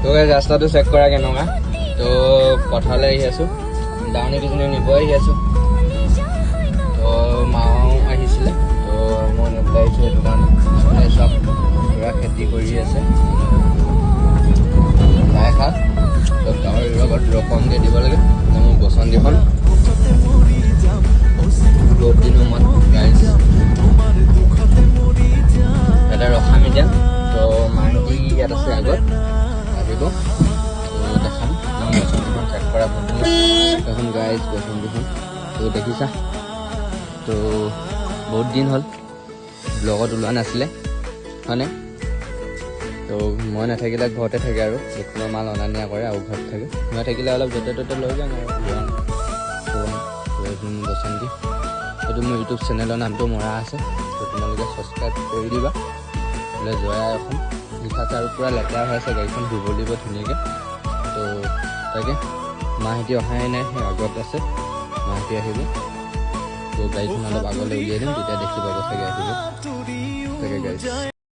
তো ৰাস্তাটো চেক কৰা কেনেকুৱা তো পথাৰলৈ আহি আছোঁ দাৱনী কেইজনী নিব আহি আছোঁ তো মাও আহিছিলে তো মই নিবলৈ আহিছোঁ সেইটো কাৰণে চব পুৰা খেতি কৰি আছে লাই শাক তো গাহৰিৰ লগত ৰকমকৈ দিব লাগে মোৰ বসন্তিখন বহুত দিনৰ মূৰত গাইজ এটা ৰখা মিডিয়াম তো মাইকী ইয়াত আছে আগত আহিব দেখাম বসন্তিখন চেক কৰা এখন গাইজ বসন্তিখন তো দেখিছা তো বহুত দিন হ'ল ব্লগত ওলোৱা নাছিলে হয়নে তো মই নাথাকিলে ঘৰতে থাকে আৰু দোকানৰ মাল অনা নিয়া কৰে আৰু ঘৰত থাকে মই থাকিলে অলপ য'তে ত'তে লৈ যাওঁ আৰু বসন্তি সেইটো মোৰ ইউটিউব চেনেলৰ নামটো মৰা আছে তো তোমালোকে ছাবস্ক্ৰাইব কৰি দিবা বোলে জয়া এখন লিখা আছে আৰু পূৰা লেতেৰা হৈ আছে গাড়ীখন ধুব লাগিব ধুনীয়াকৈ তো তাকে মাহেঁতি অহাই নাই সেই আগত আছে মাহেঁতি আহিব তো গাড়ীখন অলপ আগলৈ উলিয়াই দিম তেতিয়া দেখি পাব চাগে আহিব তাকে গাড়ী